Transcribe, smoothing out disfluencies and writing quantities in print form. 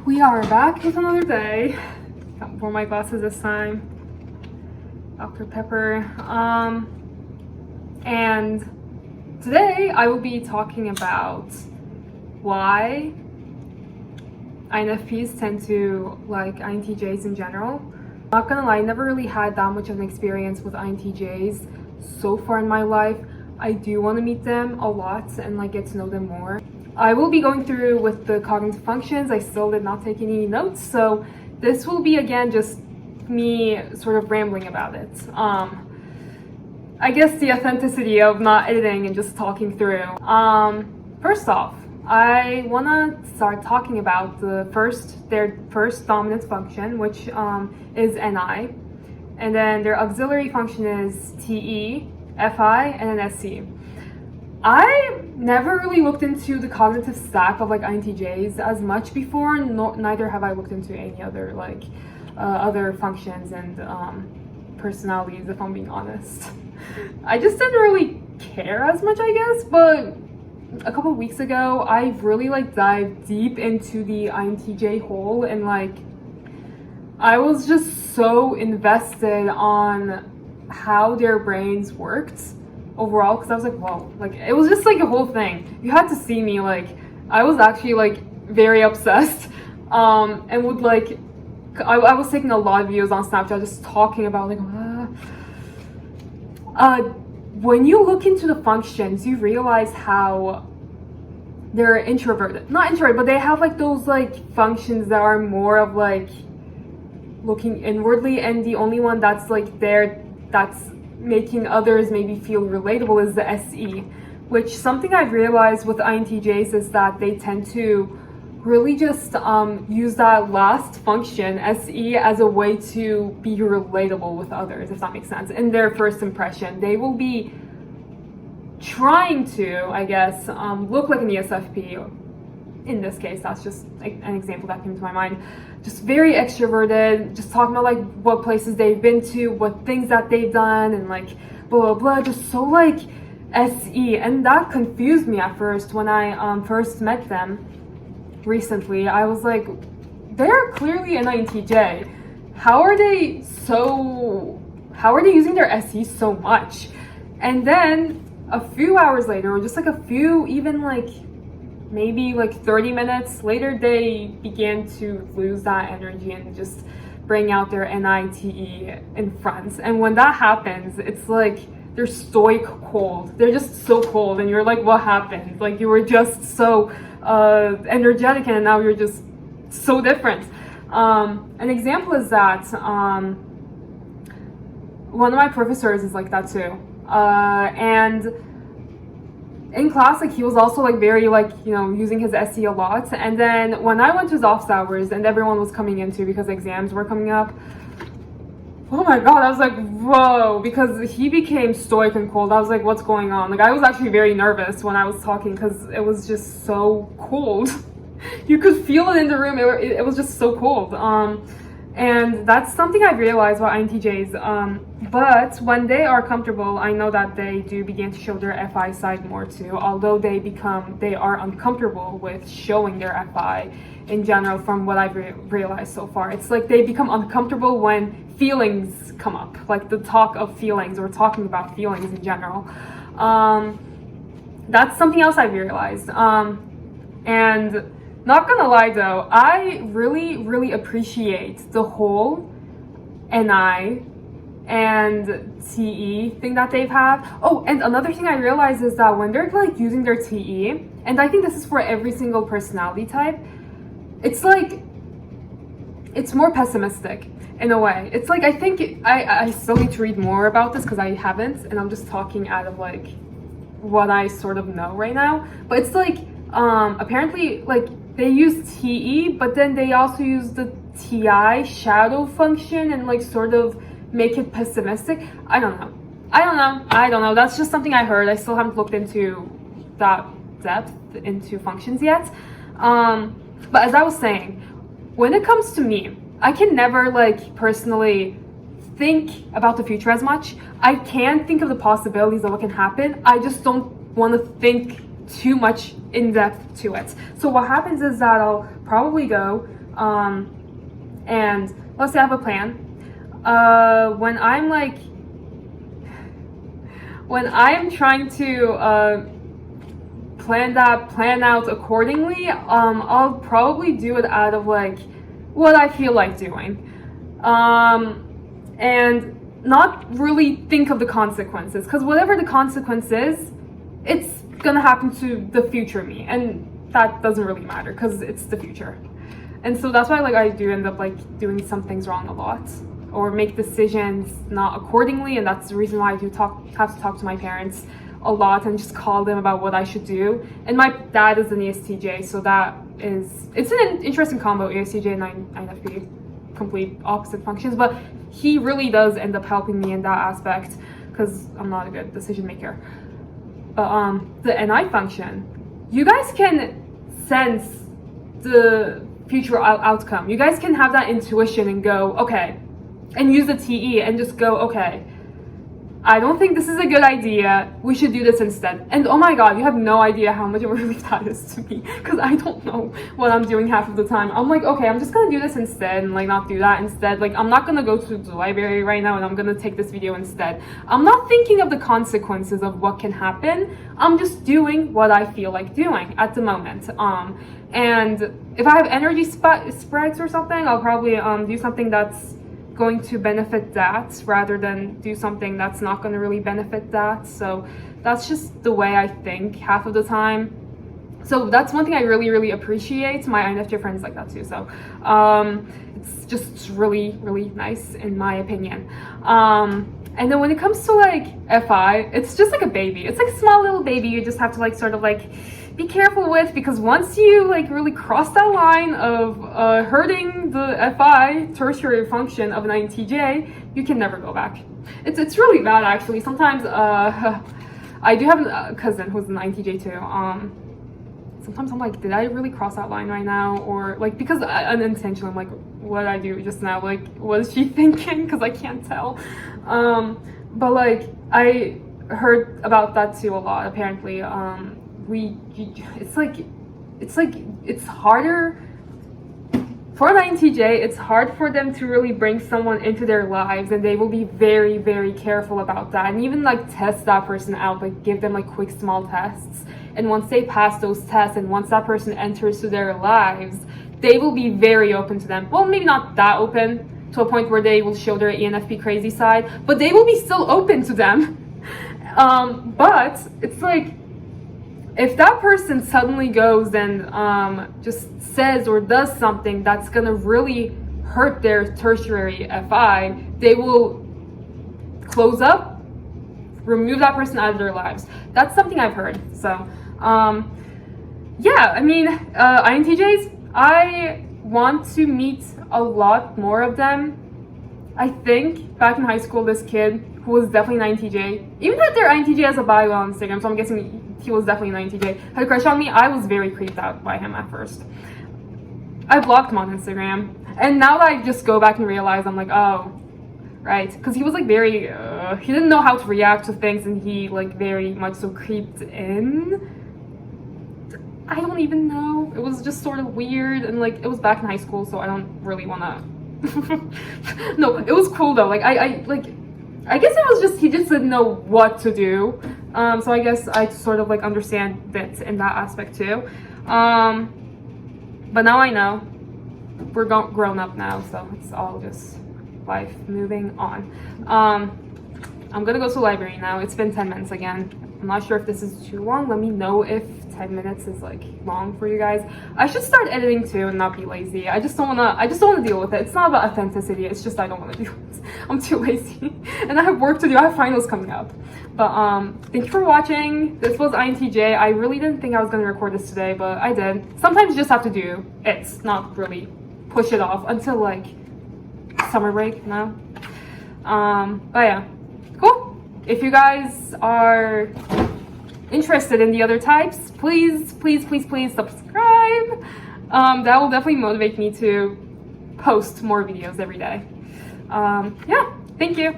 We are back with another day. Got more my glasses this time. Dr. Pepper. And today I will be talking about why INFPs tend to like INTJs in general. Not gonna lie, I never really had that much of an experience with INTJs so far in my life. I do want to meet them a lot and get to know them more. I will be going through with the cognitive functions. I still did not take any notes, so this will be again just me sort of rambling about it. I guess the authenticity of not editing and just talking through. First off, I want to start talking about their first dominant function, which is NI, and then their auxiliary function is TE, FI, and then SC. I never really looked into the cognitive stack of INTJs as much before, neither have I looked into any other other functions and personalities, if I'm being honest. I just didn't really care as much, I guess, but a couple of weeks ago I really dived deep into the INTJ hole, and I was just so invested on how their brains worked overall, because I was whoa, it was just a whole thing. You had to see me, I was actually very obsessed, and would I was taking a lot of videos on Snapchat just talking about when you look into the functions, you realize how they're introverted. Not introverted, but they have those functions that are more of looking inwardly, and the only one that's that's making others maybe feel relatable is the SE, which something I've realized with INTJs is that they tend to really just use that last function, SE, as a way to be relatable with others, if that makes sense. In their first impression, they will be trying to, I guess, look like an ESFP. In this case, that's just an example that came to my mind. Just very extroverted, just talking about what places they've been to, what things that they've done, and blah blah blah, just so SE. And that confused me at first when I first met them recently. I was they're clearly an INTJ. How are they using their SE so much? And then a few hours later, or just a few, even maybe 30 minutes later, they began to lose that energy and just bring out their NITE in front. And when that happens, it's they're stoic cold. They're just so cold, and you're what happened? You were just so energetic, and now you're just so different. An example is that one of my professors is like that too, and in class, he was also very using his SE a lot. And then when I went to his office hours and everyone was coming into because exams were coming up, oh my god, I was whoa, because he became stoic and cold. I was what's going on? I was actually very nervous when I was talking because it was just so cold. You could feel it in the room. It was just so cold. And that's something I've realized about INTJs. But when they are comfortable, I know that they do begin to show their FI side more too, although they are uncomfortable with showing their FI in general. From what I've realized so far, it's they become uncomfortable when feelings come up, the talk of feelings or talking about feelings in general. That's something else I've realized. And not gonna lie though, I really appreciate the whole NI and TE thing that they've had. Oh, and another thing I realized is that when they're using their TE, and I think this is for every single personality type, it's it's more pessimistic in a way. It's I think I still need to read more about this because I haven't, and I'm just talking out of what I sort of know right now. But it's apparently they use TE, but then they also use the TI shadow function and sort of make it pessimistic. I don't know. That's just something I heard. I still haven't looked into that depth into functions yet. But as I was saying, when it comes to me, I can never personally think about the future as much. I can think of the possibilities of what can happen. I just don't want to think too much in depth to it. So what happens is that I'll probably go And let's say I have a plan. When I'm trying to plan out accordingly, I'll probably do it out of like what I feel like doing, and not really think of the consequences, because whatever the consequence is, it's gonna happen to the future me, and that doesn't really matter because it's the future. And so that's why like I do end up like doing some things wrong a lot, or make decisions not accordingly, and that's the reason why I do have to talk to my parents a lot and just call them about what I should do. And my dad is an ESTJ, so it's an interesting combo, ESTJ and INFP, complete opposite functions, but he really does end up helping me in that aspect because I'm not a good decision maker. But the NI function, you guys can sense the future outcome. You guys can have that intuition and go, okay, and use the TE and just go, okay, I don't think this is a good idea. We should do this instead. And oh my god, you have no idea how much of a relief that is to me, because I don't know what I'm doing half of the time. I'm like, okay, I'm just gonna do this instead and like not do that instead. Like, I'm not gonna go to the library right now and I'm gonna take this video instead. I'm not thinking of the consequences of what can happen. I'm just doing what I feel like doing at the moment. And if I have energy spreads or something, I'll probably do something that's going to benefit that rather than do something that's not going to really benefit that. So that's just the way I think half of the time. So that's one thing I really appreciate. My INFJ friends like that too, so it's just really nice in my opinion. And then when it comes to like FI, it's just like a baby. It's like a small little baby. You just have to like sort of like be careful with, because once you like really cross that line of hurting the FI tertiary function of an INTJ, you can never go back. It's really bad actually. Sometimes I do have a cousin who's an INTJ too. Sometimes I'm like, did I really cross that line right now? Or like, because unintentionally I'm like, what did I do just now? Like, what is she thinking? Because I can't tell. But like, I heard about that too a lot apparently. It's harder for an INTJ. It's hard for them to really bring someone into their lives, and they will be very careful about that, and even like test that person out, like give them like quick small tests. And once they pass those tests, and once that person enters to their lives, they will be very open to them. Well, maybe not that open to a point where they will show their ENFP crazy side, but they will be still open to them. But it's like, if that person suddenly goes and just says or does something that's gonna really hurt their tertiary FI, they will close up, remove that person out of their lives. That's something I've heard. So yeah, I mean, INTJs, I want to meet a lot more of them. I think back in high school, this kid who was definitely an INTJ, even though their INTJ has a bio on Instagram, so I'm guessing he was definitely an INTJ, had a crush on me. I was very creeped out by him at first. I blocked him on Instagram, and now that I just go back and realize, I'm like, oh, right, because he was like very, he didn't know how to react to things, and he like very much so creeped in. I don't even know. It was just sort of weird, and like it was back in high school, so I don't really want to. No, it was cool though. Like I guess it was just he just didn't know what to do. So I guess I sort of like understand that in that aspect too. But now I know. We're grown up now, so it's all just life moving on. I'm gonna go to the library now. It's been 10 minutes again. I'm not sure if this is too long. Let me know if 10 minutes is like long for you guys. I should start editing too and not be lazy. I just don't wanna deal with it. It's not about authenticity. It's just I don't want to deal with it. I'm too lazy. And I have work to do. I have finals coming up. But thank you for watching. This was INTJ. I really didn't think I was gonna record this today, but I did. Sometimes you just have to do it, not really push it off until like summer break now. But yeah, cool. If you guys are interested in the other types, please subscribe. That will definitely motivate me to post more videos every day. Yeah, thank you.